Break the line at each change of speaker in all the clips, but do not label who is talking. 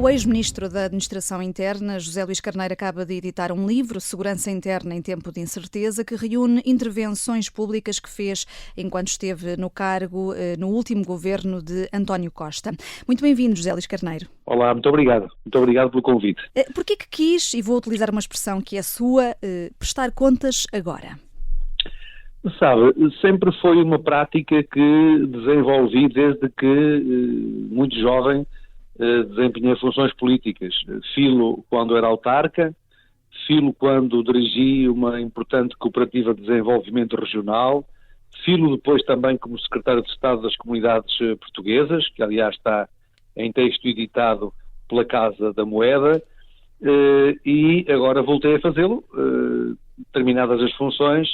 O ex-ministro da Administração Interna, José Luís Carneiro, acaba de editar um livro, Segurança Interna em Tempo de Incerteza, que reúne intervenções públicas que fez enquanto esteve no cargo no último governo de António Costa. Muito bem-vindo, José Luís Carneiro.
Olá, muito obrigado. Muito obrigado pelo convite.
Porquê que quis, e vou utilizar uma expressão que é sua, prestar contas agora?
Sabe, sempre foi uma prática que desenvolvi desde que, muito jovem, desempenhei funções políticas. Filo quando era autarca, filo quando dirigi uma importante cooperativa de desenvolvimento regional, filo depois também como secretário de Estado das Comunidades Portuguesas, que aliás está em texto editado pela Casa da Moeda, e agora voltei a fazê-lo, terminadas as funções,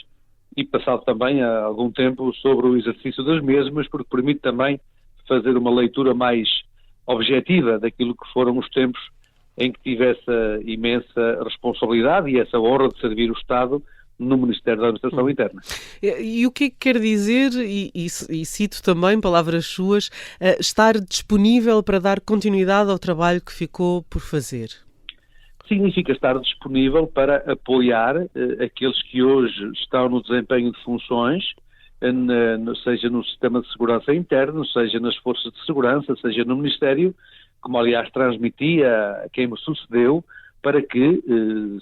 e passado também há algum tempo sobre o exercício das mesmas, porque permite também fazer uma leitura mais objetiva daquilo que foram os tempos em que tive essa imensa responsabilidade e essa honra de servir o Estado no Ministério da Administração Interna.
E o que é que quer dizer, e cito também palavras suas, estar disponível para dar continuidade ao trabalho que ficou por fazer?
Significa estar disponível para apoiar aqueles que hoje estão no desempenho de funções, seja no sistema de segurança interno, seja nas forças de segurança, seja no Ministério, como aliás transmitia a quem me sucedeu, para que,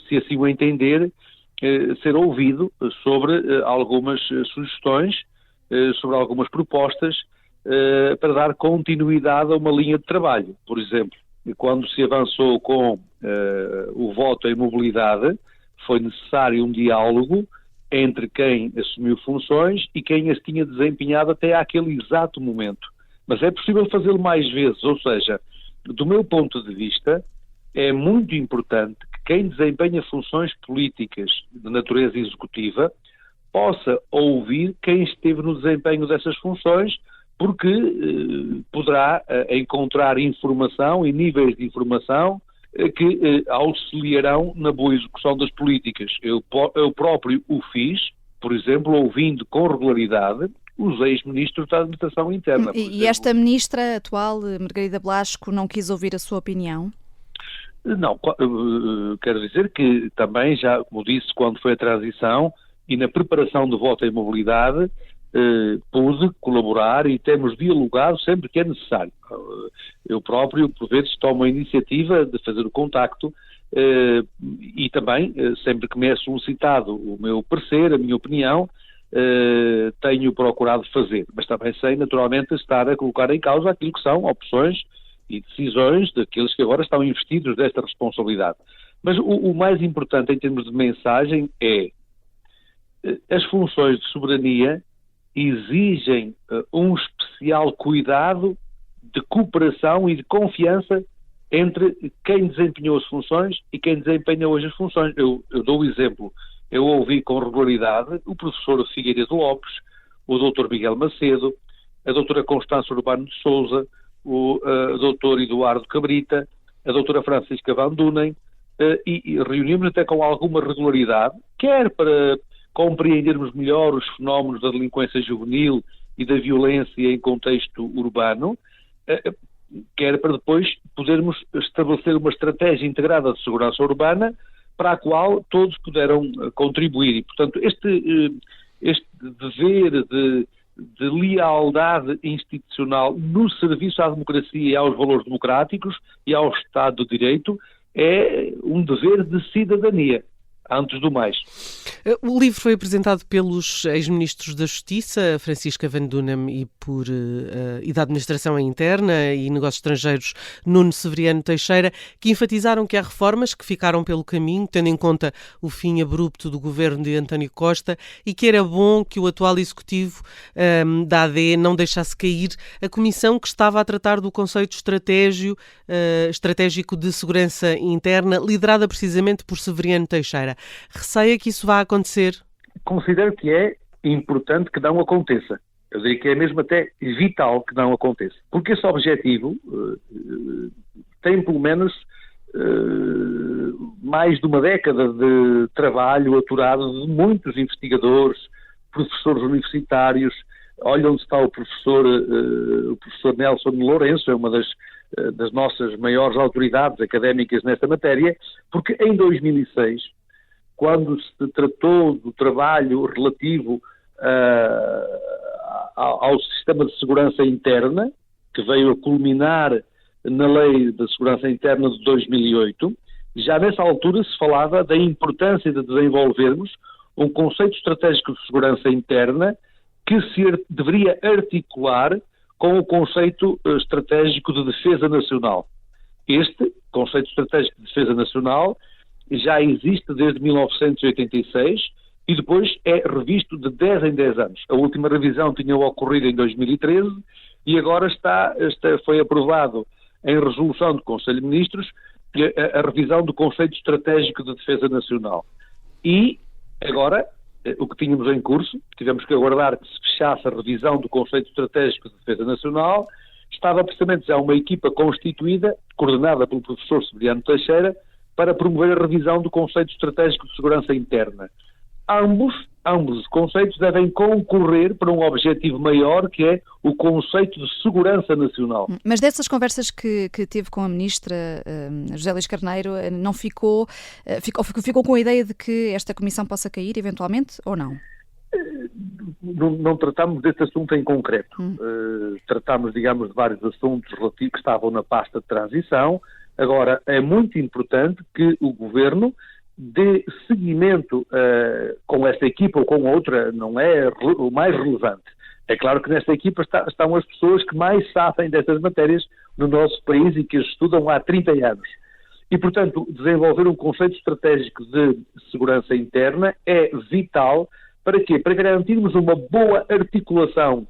se assim o entender, ser ouvido sobre algumas sugestões, sobre algumas propostas, para dar continuidade a uma linha de trabalho. Por exemplo, quando se avançou com o voto em mobilidade, foi necessário um diálogo entre quem assumiu funções e quem as tinha desempenhado até àquele exato momento. Mas é possível fazê-lo mais vezes, ou seja, do meu ponto de vista, é muito importante que quem desempenha funções políticas de natureza executiva possa ouvir quem esteve no desempenho dessas funções, porque poderá encontrar informação e níveis de informação que auxiliarão na boa execução das políticas. Eu próprio o fiz, por exemplo, ouvindo com regularidade os ex-ministros da Administração Interna.
E esta ministra atual, Margarida Blasco, não quis ouvir a sua opinião?
Não, quero dizer que também já, como disse, quando foi a transição e na preparação do voto em mobilidade, pude colaborar e temos dialogado sempre que é necessário. Eu próprio, por vezes, tomo a iniciativa de fazer o contacto e também, sempre que me é solicitado o meu parecer, a minha opinião, tenho procurado fazer. Mas também sei, naturalmente, estar a colocar em causa aquilo que são opções e decisões daqueles que agora estão investidos desta responsabilidade. Mas o mais importante em termos de mensagem é as funções de soberania exigem um especial cuidado de cooperação e de confiança entre quem desempenhou as funções e quem desempenha hoje as funções. Eu dou o exemplo. Eu ouvi com regularidade o professor Figueiredo Lopes, o doutor Miguel Macedo, a doutora Constância Urbano de Sousa, o doutor Eduardo Cabrita, a doutora Francisca Van Dunen, e reunimos até com alguma regularidade, quer para compreendermos melhor os fenómenos da delinquência juvenil e da violência em contexto urbano, quer para depois podermos estabelecer uma estratégia integrada de segurança urbana para a qual todos puderam contribuir. E, portanto, este dever de lealdade institucional no serviço à democracia e aos valores democráticos e ao Estado de Direito é um dever de cidadania, antes do mais.
O livro foi apresentado pelos ex-ministros da Justiça, Francisca Van Dunen, e da Administração Interna e Negócios Estrangeiros, Nuno Severiano Teixeira, que enfatizaram que há reformas que ficaram pelo caminho, tendo em conta o fim abrupto do governo de António Costa, e que era bom que o atual executivo da AD não deixasse cair a comissão que estava a tratar do conceito estratégico de segurança interna, liderada precisamente por Severiano Teixeira. Receia que isso vá acontecer?
Considero que é importante que não aconteça. Eu diria que é mesmo até vital que não aconteça. Porque esse objetivo tem pelo menos mais de uma década de trabalho aturado de muitos investigadores, professores universitários. Olha onde está o professor Nelson Lourenço, é uma das das nossas maiores autoridades académicas nesta matéria, porque em 2006, quando se tratou do trabalho relativo ao sistema de segurança interna, que veio a culminar na Lei da Segurança Interna de 2008, já nessa altura se falava da importância de desenvolvermos um conceito estratégico de segurança interna que se deveria articular com o conceito estratégico de defesa nacional. Este conceito estratégico de defesa nacional já existe desde 1986 e depois é revisto de 10 em 10 anos. A última revisão tinha ocorrido em 2013 e agora foi aprovado em resolução do Conselho de Ministros a revisão do conceito estratégico de defesa nacional. E agora, o que tínhamos em curso, tivemos que aguardar que se fechasse a revisão do conceito estratégico de defesa nacional, estava precisamente já uma equipa constituída, coordenada pelo professor Severiano Teixeira, para promover a revisão do conceito estratégico de segurança interna. Ambos os conceitos devem concorrer para um objetivo maior, que é o conceito de segurança nacional.
Mas dessas conversas que teve com a ministra José Luís Carneiro, não ficou com a ideia de que esta comissão possa cair eventualmente ou não?
Não tratamos deste assunto em concreto. Tratamos, digamos, de vários assuntos relativos que estavam na pasta de transição. Agora, é muito importante que o Governo dê seguimento com esta equipa ou com outra, não é o mais relevante. É claro que nesta equipa estão as pessoas que mais sabem destas matérias no nosso país e que as estudam há 30 anos. E, portanto, desenvolver um conceito estratégico de segurança interna é vital. Para quê? Para garantirmos uma boa articulação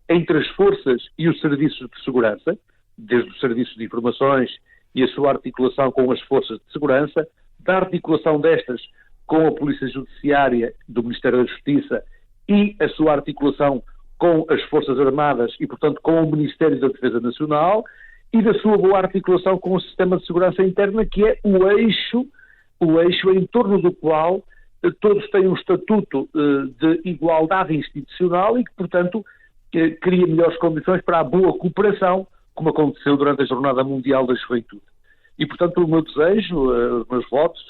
entre as forças e os serviços de segurança, desde os serviços de informações e a sua articulação com as forças de segurança, da articulação destas com a Polícia Judiciária do Ministério da Justiça e a sua articulação com as Forças Armadas e, portanto, com o Ministério da Defesa Nacional e da sua boa articulação com o Sistema de Segurança Interna, que é o eixo em torno do qual todos têm um estatuto de igualdade institucional e que, portanto, cria melhores condições para a boa cooperação, como aconteceu durante a Jornada Mundial da Juventude. E, portanto, o meu desejo, os meus votos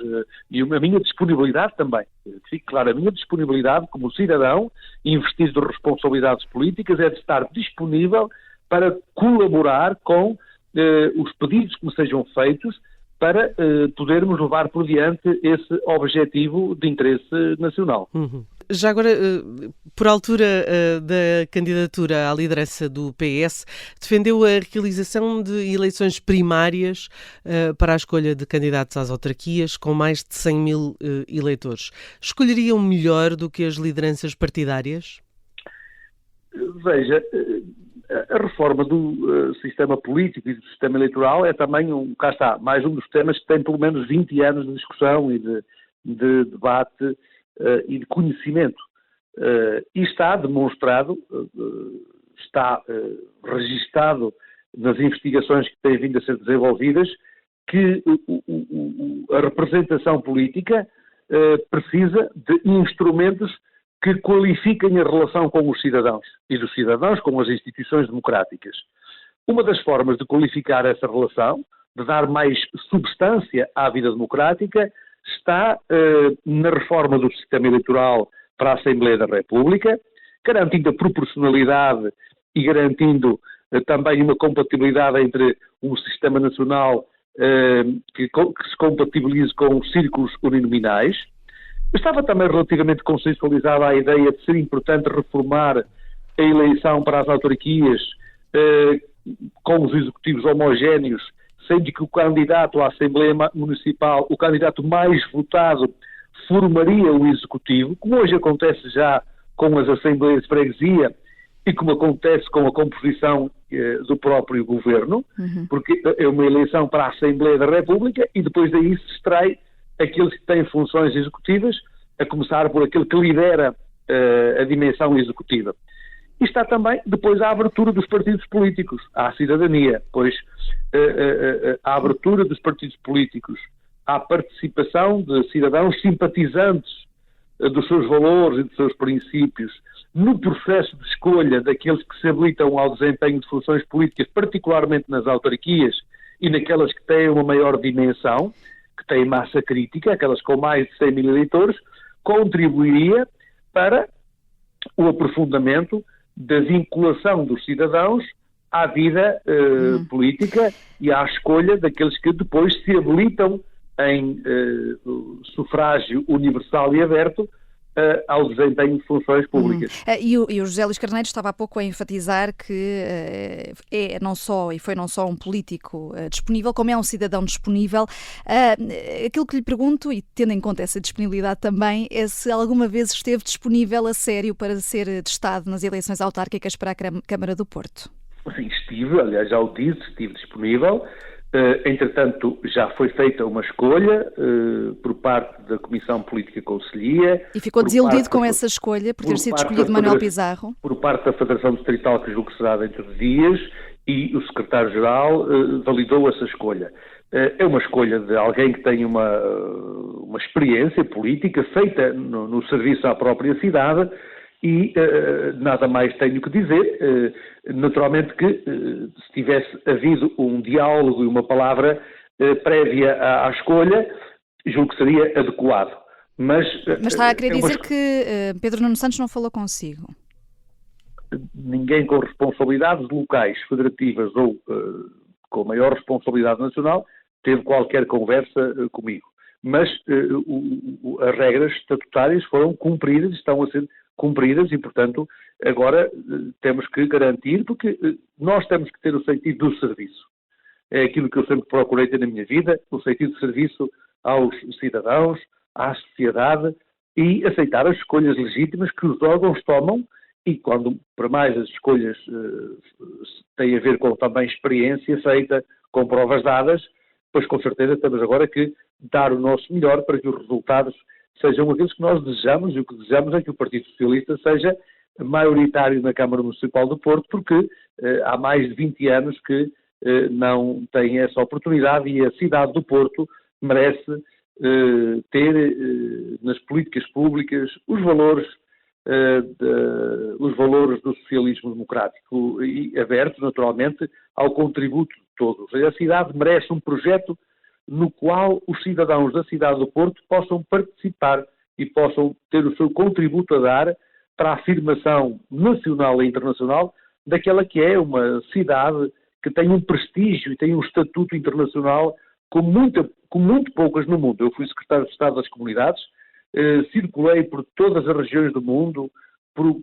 e a minha disponibilidade também, fique claro, a minha disponibilidade como cidadão investido de responsabilidades políticas é de estar disponível para colaborar com os pedidos que me sejam feitos para podermos levar por diante esse objetivo de interesse nacional.
Já agora, por altura da candidatura à liderança do PS, defendeu a realização de eleições primárias para a escolha de candidatos às autarquias com mais de 100 mil eleitores. Escolheriam melhor do que as lideranças partidárias?
Veja, a reforma do sistema político e do sistema eleitoral é também, mais um dos temas que tem pelo menos 20 anos de discussão e de debate e de conhecimento. E está demonstrado, está registado nas investigações que têm vindo a ser desenvolvidas, que a representação política precisa de instrumentos que qualifiquem a relação com os cidadãos e dos cidadãos com as instituições democráticas. Uma das formas de qualificar essa relação, de dar mais substância à vida democrática, está na reforma do sistema eleitoral para a Assembleia da República, garantindo a proporcionalidade e garantindo também uma compatibilidade entre um sistema nacional que se compatibilize com os círculos uninominais. Estava também relativamente consensualizada a ideia de ser importante reformar a eleição para as autarquias com os executivos homogéneos, sendo que o candidato à Assembleia Municipal, o candidato mais votado, formaria o executivo, como hoje acontece já com as Assembleias de Freguesia e como acontece com a composição do próprio governo, porque é uma eleição para a Assembleia da República e depois daí se extrai aqueles que têm funções executivas, a começar por aquele que lidera a dimensão executiva. E está também depois a abertura dos partidos políticos à cidadania, pois a abertura dos partidos políticos à participação de cidadãos simpatizantes dos seus valores e dos seus princípios no processo de escolha daqueles que se habilitam ao desempenho de funções políticas, particularmente nas autarquias e naquelas que têm uma maior dimensão, que têm massa crítica, aquelas com mais de 100 mil eleitores, contribuiria para o aprofundamento da vinculação dos cidadãos à vida política e à escolha daqueles que depois se habilitam em sufrágio universal e aberto ao desempenho de funções públicas.
E o José Luís Carneiro estava há pouco a enfatizar que foi não só um político disponível, como é um cidadão disponível. Aquilo que lhe pergunto, e tendo em conta essa disponibilidade também, é se alguma vez esteve disponível a sério para ser testado nas eleições autárquicas para a Câmara do Porto.
Sim, aliás já o disse, estive disponível. Entretanto, já foi feita uma escolha por parte da Comissão Política Conselhia.
E ficou desiludido com essa escolha, por ter sido escolhido Manuel Pizarro? Por
parte da Federação Distrital, que julgo que será dentro de dias, e o Secretário-Geral validou essa escolha. É uma escolha de alguém que tem uma experiência política feita no serviço à própria cidade e nada mais tenho que dizer. Naturalmente que se tivesse havido um diálogo e uma palavra prévia à escolha, julgo que seria adequado. Mas
está a querer dizer que Pedro Nuno Santos não falou consigo?
Ninguém com responsabilidades locais, federativas ou com maior responsabilidade nacional teve qualquer conversa comigo. Mas as regras estatutárias foram cumpridas, estão a ser cumpridas e, portanto, agora temos que garantir, porque nós temos que ter o sentido do serviço. É aquilo que eu sempre procurei ter na minha vida, o sentido de serviço aos cidadãos, à sociedade e aceitar as escolhas legítimas que os órgãos tomam e quando, para mais, as escolhas têm a ver com também experiência feita, com provas dadas, pois com certeza temos agora que dar o nosso melhor para que os resultados sejam aqueles que nós desejamos, e o que desejamos é que o Partido Socialista seja maioritário na Câmara Municipal do Porto, porque há mais de 20 anos que não tem essa oportunidade e a cidade do Porto merece ter nas políticas públicas os valores do socialismo democrático e abertos, naturalmente, ao contributo de todos. A cidade merece um projeto no qual os cidadãos da cidade do Porto possam participar e possam ter o seu contributo a dar para a afirmação nacional e internacional daquela que é uma cidade que tem um prestígio e tem um estatuto internacional como muito poucas no mundo. Eu fui secretário de Estado das Comunidades, circulei por todas as regiões do mundo, por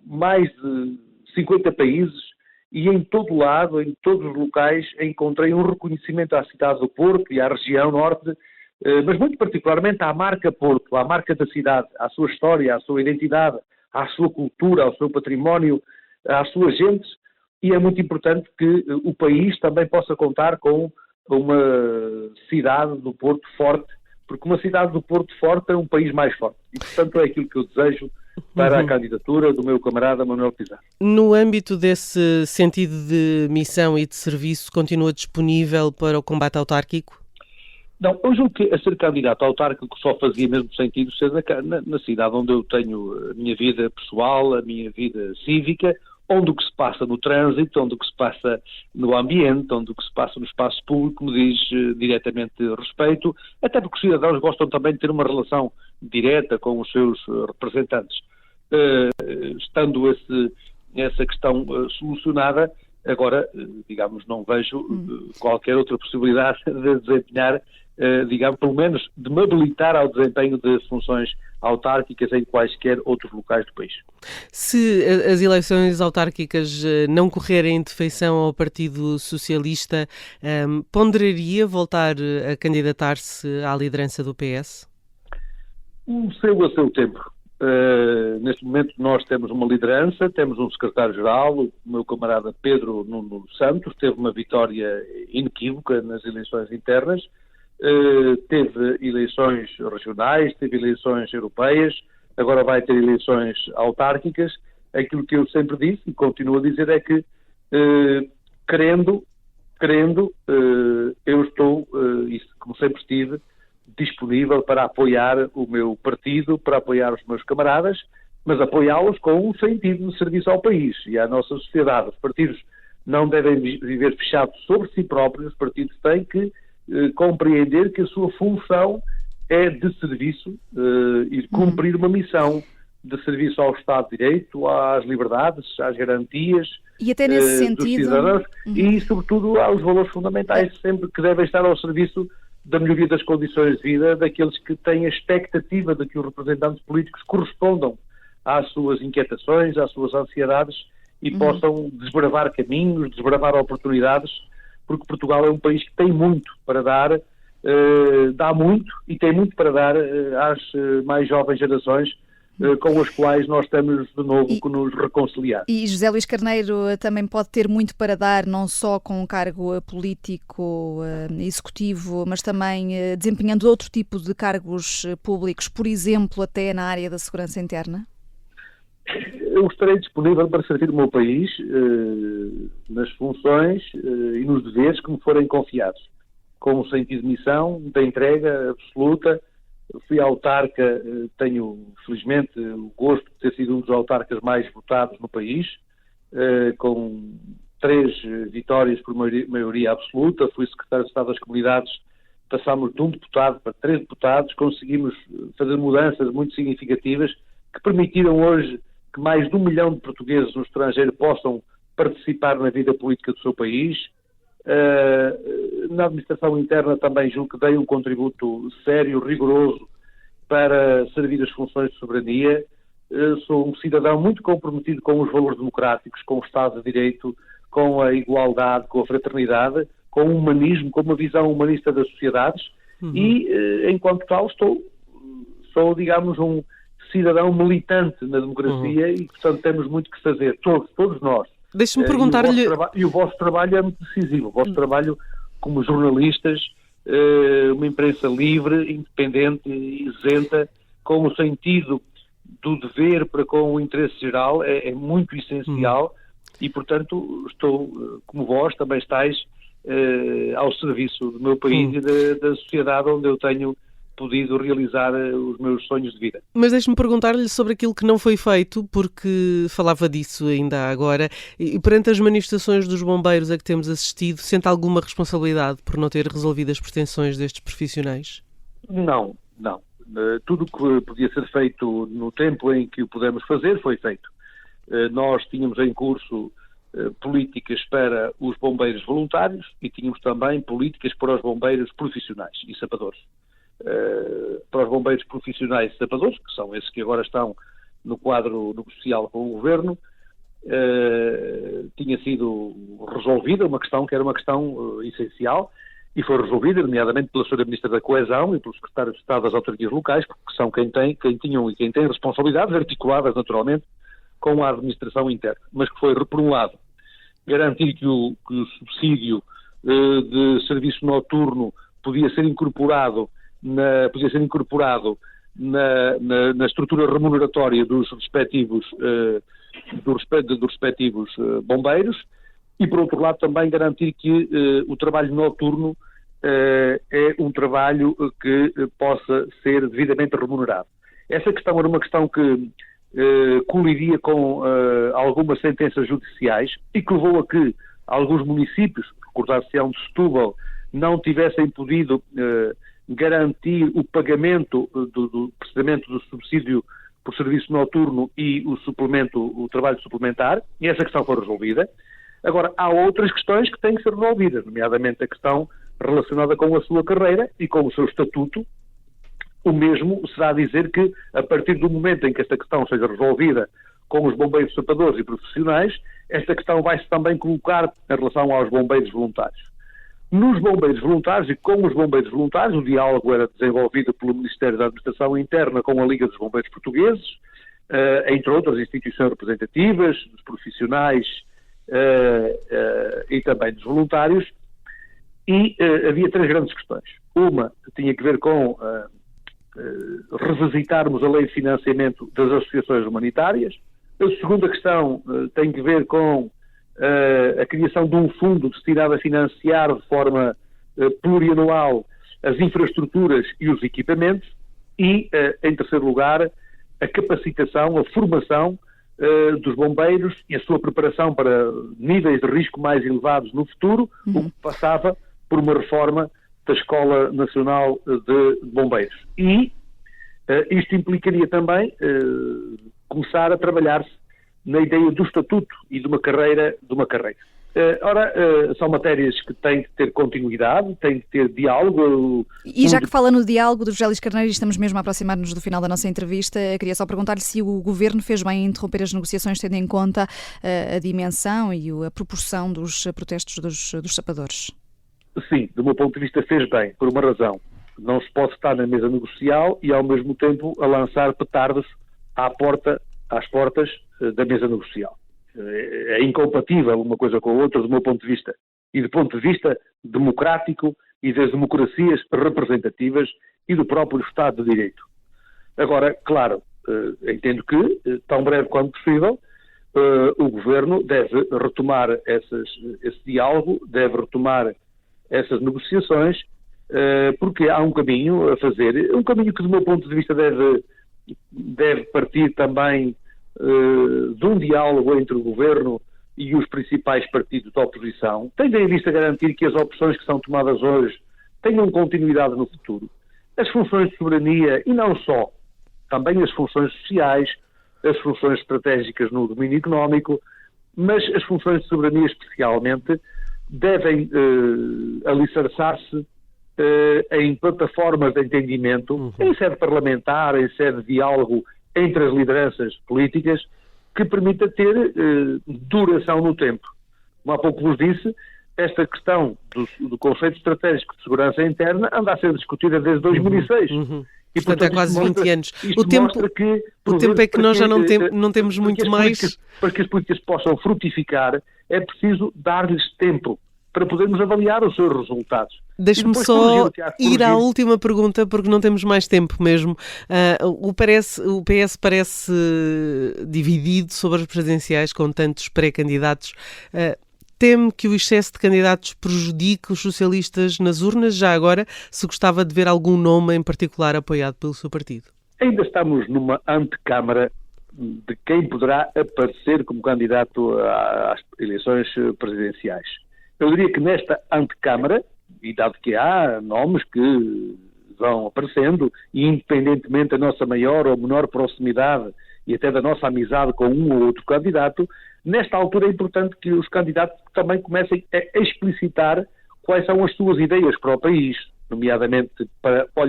mais de 50 países, e em todo lado, em todos os locais, encontrei um reconhecimento à cidade do Porto e à região norte, mas muito particularmente à marca Porto, à marca da cidade, à sua história, à sua identidade, à sua cultura, ao seu património, às suas gentes, e é muito importante que o país também possa contar com uma cidade do Porto forte, porque uma cidade do Porto forte é um país mais forte. E, portanto, é aquilo que eu desejo para a candidatura do meu camarada Manuel Pizarro.
No âmbito desse sentido de missão e de serviço, continua disponível para o combate autárquico?
Não, eu julgo que a ser candidato autárquico só fazia mesmo sentido ser na cidade onde eu tenho a minha vida pessoal, a minha vida cívica, onde o que se passa no trânsito, onde o que se passa no ambiente, onde o que se passa no espaço público me diz diretamente respeito, até porque os cidadãos gostam também de ter uma relação direta com os seus representantes. Estando essa questão solucionada, agora, digamos, não vejo qualquer outra possibilidade de desempenhar, digamos, pelo menos de me habilitar ao desempenho de funções autárquicas em quaisquer outros locais do país.
Se as eleições autárquicas não correrem de feição ao Partido Socialista, ponderaria voltar a candidatar-se à liderança do PS?
A seu tempo. Neste momento nós temos uma liderança, temos um secretário-geral, o meu camarada Pedro Nuno Santos, teve uma vitória inequívoca nas eleições internas, teve eleições regionais, teve eleições europeias, agora vai ter eleições autárquicas. Aquilo que eu sempre disse e continuo a dizer é que, querendo, eu estou, como sempre estive, disponível para apoiar o meu partido, para apoiar os meus camaradas, mas apoiá-los com um sentido de serviço ao país e à nossa sociedade. Os partidos não devem viver fechados sobre si próprios, os partidos têm que compreender que a sua função é de serviço e de cumprir uma missão de serviço ao Estado de Direito, às liberdades, às garantias
e até nesse sentido,
dos cidadãos e, sobretudo, aos valores fundamentais, sempre que devem estar ao serviço da melhoria das condições de vida daqueles que têm a expectativa de que os representantes políticos correspondam às suas inquietações, às suas ansiedades e possam desbravar caminhos, desbravar oportunidades, porque Portugal é um país que tem muito para dar, dá muito e tem muito para dar às mais jovens gerações, com as quais nós temos de novo que nos reconciliar.
E José Luís Carneiro também pode ter muito para dar, não só com um cargo político executivo, mas também desempenhando outro tipo de cargos públicos, por exemplo, até na área da segurança interna?
Eu estarei disponível para servir o meu país nas funções e nos deveres que me forem confiados, com um sentido de missão, da entrega absoluta. Fui autarca, tenho felizmente o gosto de ter sido um dos autarcas mais votados no país, com 3 vitórias por maioria absoluta. Fui secretário de Estado das Comunidades, passámos de 1 deputado para 3 deputados, conseguimos fazer mudanças muito significativas que permitiram hoje que mais de 1 milhão de portugueses no estrangeiro possam participar na vida política do seu país. Na administração interna também julgo que dei um contributo sério, rigoroso, para servir as funções de soberania. Sou um cidadão muito comprometido com os valores democráticos, com o Estado de Direito, com a igualdade, com a fraternidade, com o humanismo, com uma visão humanista das sociedades e, enquanto tal, sou, digamos, um cidadão militante na democracia e, portanto, temos muito que fazer, todos nós.
Deixe-me perguntar-lhe...
E o vosso trabalho é muito decisivo. O vosso trabalho como jornalistas, uma imprensa livre, independente, isenta, com o sentido do dever para com o interesse geral, é muito essencial e, portanto, estou, como vós, também estáis ao serviço do meu país e da sociedade onde eu tenho podido realizar os meus sonhos de vida.
Mas deixe-me perguntar-lhe sobre aquilo que não foi feito, porque falava disso ainda agora, e perante as manifestações dos bombeiros a que temos assistido, sente alguma responsabilidade por não ter resolvido as pretensões destes profissionais?
Não. Tudo o que podia ser feito no tempo em que o pudemos fazer foi feito. Nós tínhamos em curso políticas para os bombeiros voluntários e tínhamos também políticas para os bombeiros profissionais e sapadores. Para os bombeiros profissionais e sapadores, que são esses que agora estão no quadro negocial com o Governo, tinha sido resolvida uma questão que era uma questão essencial e foi resolvida, nomeadamente pela Sra. Ministra da Coesão e pelo Secretário de Estado das Autarquias Locais, porque são quem tinham e quem tem responsabilidades articuladas naturalmente com a administração interna, mas que foi, por um lado, garantir que o subsídio de serviço noturno podia ser incorporado na estrutura remuneratória dos respectivos bombeiros e, por outro lado, também garantir que o trabalho noturno é um trabalho que possa ser devidamente remunerado. Essa questão era uma questão que colidia com algumas sentenças judiciais e que levou a que alguns municípios, recordar-se-ão de Setúbal, não tivessem podido garantir o pagamento precisamente do subsídio por serviço noturno e o trabalho suplementar, e essa questão foi resolvida. Agora, há outras questões que têm que ser resolvidas, nomeadamente a questão relacionada com a sua carreira e com o seu estatuto. O mesmo será dizer que, a partir do momento em que esta questão seja resolvida com os bombeiros sapadores e profissionais, esta questão vai-se também colocar em relação aos bombeiros voluntários. Nos bombeiros voluntários e com os bombeiros voluntários, o diálogo era desenvolvido pelo Ministério da Administração Interna com a Liga dos Bombeiros Portugueses, entre outras instituições representativas, dos profissionais e também dos voluntários, e havia 3 grandes questões. Uma tinha que ver com revisitarmos a lei de financiamento das associações humanitárias. A segunda questão tem que ver com a criação de um fundo destinado a financiar de forma plurianual as infraestruturas e os equipamentos e, em terceiro lugar, a capacitação, a formação dos bombeiros e a sua preparação para níveis de risco mais elevados no futuro, o que passava por uma reforma da Escola Nacional de Bombeiros. E isto implicaria também começar a trabalhar-se na ideia do estatuto e de uma carreira. São matérias que têm que ter continuidade, têm que ter diálogo.
E já que fala no diálogo do José Luís Carneiro, e estamos mesmo a aproximar-nos do final da nossa entrevista, queria só perguntar-lhe se o Governo fez bem em interromper as negociações, tendo em conta a dimensão e a proporção dos protestos dos sapadores.
Sim, do meu ponto de vista fez bem, por uma razão. Não se pode estar na mesa negocial e ao mesmo tempo a lançar petardos às portas da mesa negocial. É incompatível uma coisa com a outra do meu ponto de vista. E do ponto de vista democrático e das democracias representativas e do próprio Estado de Direito. Agora, claro, entendo que, tão breve quanto possível, o Governo deve retomar esse diálogo, deve retomar essas negociações, porque há um caminho a fazer, um caminho que do meu ponto de vista deve partir também de um diálogo entre o Governo e os principais partidos da oposição, tendo em vista garantir que as opções que são tomadas hoje tenham continuidade no futuro. As funções de soberania, e não só, também as funções sociais, as funções estratégicas no domínio económico, mas as funções de soberania especialmente devem alicerçar-se em plataformas de entendimento, em sede parlamentar, em sede de diálogo entre as lideranças políticas, que permita ter duração no tempo. Como há pouco vos disse, esta questão do conceito estratégico de segurança interna anda a ser discutida desde 2006.
E, portanto, há quase 20 anos. O tempo é que nós já não temos muito mais.
Para que as políticas possam frutificar, é preciso dar-lhes tempo para podermos avaliar os seus resultados.
Deixe-me só ir à última pergunta, porque não temos mais tempo mesmo. O PS parece dividido sobre as presidenciais, com tantos pré-candidatos. Teme que o excesso de candidatos prejudique os socialistas nas urnas? Já agora, se gostava de ver algum nome em particular apoiado pelo seu partido?
Ainda estamos numa antecâmara de quem poderá aparecer como candidato às eleições presidenciais. Eu diria que nesta antecâmara, e dado que há nomes que vão aparecendo, e independentemente da nossa maior ou menor proximidade e até da nossa amizade com um ou outro candidato, nesta altura é importante que os candidatos também comecem a explicitar quais são as suas ideias para o país, nomeadamente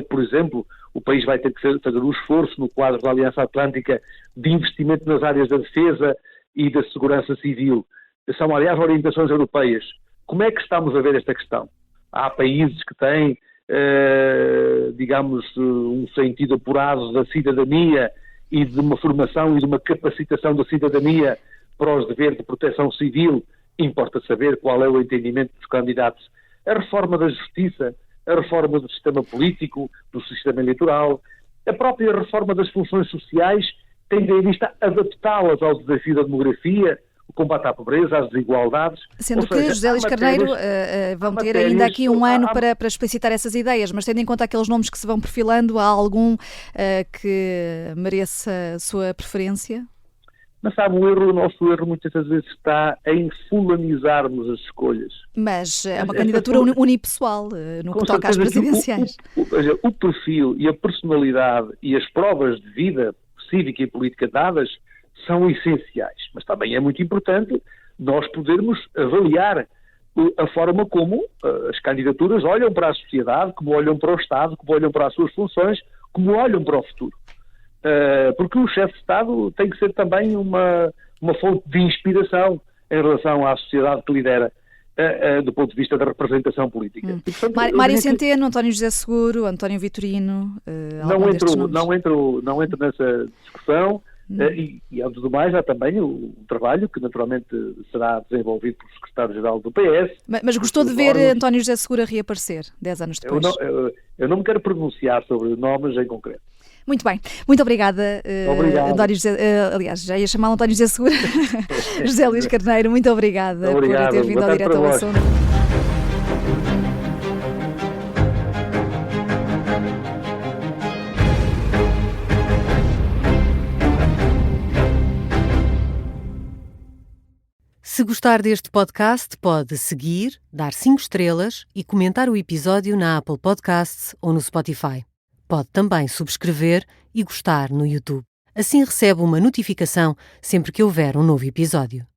por exemplo, o país vai ter que fazer um esforço no quadro da Aliança Atlântica de investimento nas áreas da defesa e da segurança civil. São, aliás, orientações europeias. Como é que estamos a ver esta questão? Há países que têm, digamos, um sentido apurado da cidadania e de uma formação e de uma capacitação da cidadania para os deveres de proteção civil. Importa saber qual é o entendimento dos candidatos. A reforma da justiça, a reforma do sistema político, do sistema eleitoral, a própria reforma das funções sociais, tendo em vista adaptá-las ao desafio da demografia, o combate à pobreza, às desigualdades.
Sendo que José Luís Carneiro vão ter ainda aqui um ano para explicitar essas ideias, mas tendo em conta aqueles nomes que se vão perfilando, há algum que mereça a sua preferência?
Mas sabe, o nosso erro muitas vezes está em fulanizarmos as escolhas.
Mas é uma candidatura unipessoal, no que toca às presidenciais.
O perfil e a personalidade e as provas de vida cívica e política dadas são essenciais, mas também é muito importante nós podermos avaliar a forma como as candidaturas olham para a sociedade, como olham para o Estado, como olham para as suas funções, como olham para o futuro. Porque o chefe de Estado tem que ser também uma fonte de inspiração em relação à sociedade que lidera, do ponto de vista da representação política. E, portanto,
Mário Centeno, António José Seguro, António Vitorino...
Não entro nessa discussão. E, antes do mais, há também o trabalho que naturalmente será desenvolvido pelo secretário-geral do PS.
Mas gostou de ver António José Seguro a reaparecer 10 anos depois?
Eu não me quero pronunciar sobre nomes em concreto.
Muito bem, muito obrigada, António José, aliás, já ia chamá-lo António José Seguro. José Luís Carneiro, muito obrigada por ter vindo ao Direto ao Assunto.
Se gostar deste podcast, pode seguir, dar 5 estrelas e comentar o episódio na Apple Podcasts ou no Spotify. Pode também subscrever e gostar no YouTube. Assim recebe uma notificação sempre que houver um novo episódio.